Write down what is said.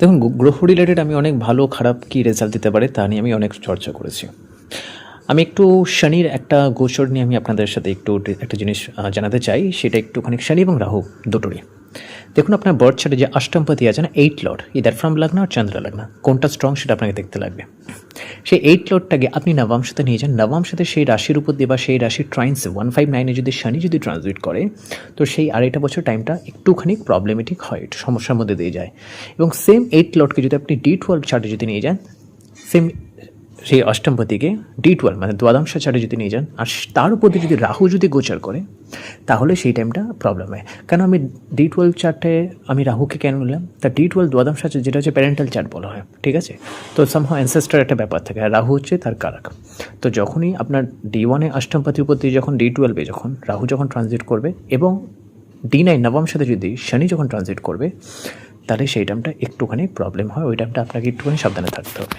দেখুন, গ্রহ রিলেটেড আমি অনেক ভালো খারাপ কী রেজাল্ট দিতে পারে তা নিয়ে আমি অনেক চর্চা করেছি। আমি একটু শনির একটা গোচর নিয়ে আমি আপনাদের সাথে একটু একটা জিনিস জানাতে চাই, সেটা একটুখানি শনি এবং রাহু দুটোরই। দেখুন, আপনার বার্থ চার্টে যে অষ্টমপতি আছে না, 8 লর্ড, ইদার ফ্রম লগ্ন আর চন্দ্র লগ্ন, কোনটা স্ট্রং সেটা আপনাকে দেখতে লাগবে। সেই 8 লর্ডটাকে আপনি নবমসাতে নিয়ে যান, নবমসাতে সেই রাশির উপর দিয়ে বা সেই রাশির ট্রাইন্সে 159-এ যদি শনি যদি ট্রানজিট করে, তো সেই আড়াইটা বছর টাইমটা একটুখানি প্রবলেমেটিক হয়, একটু সমস্যার মধ্যে দিয়ে যায়। এবং সেম 8 লর্ডকে যদি আপনি D12 চার্টে যদি নিয়ে যান, সেম সেই অষ্টমপতিকে D12 মানে দ্বাদশ চার্টে যদি নিয়ে যান, আর তার উপর দিয়ে যদি রাহু যদি গোচর করে, তাহলে সেই টাইমটা প্রবলেম হয়। কেন আমি D12 চার্টে আমি রাহুকে কেন নিলাম? তা D12 দ্বাদশ চার্ট যেটা হচ্ছে প্যারেন্টাল চার্ট বলা হয়, ঠিক আছে? তো সামহাও অ্যানসেস্টার একটা ব্যাপার থাকে, আর রাহু হচ্ছে তার কারক। তো যখনই আপনার D1-এ অষ্টমপতির উপর দিয়ে যখন D12-এ যখন রাহু যখন ট্রানজিট করবে এবং D9 নবম সাথে যদি শনি যখন ট্রানজিট করবে, তাহলে সেই টাইমটা একটুখানি প্রবলেম হয়। ওই টাইমটা আপনাকে একটুখানি সাবধানে থাকতে হবে।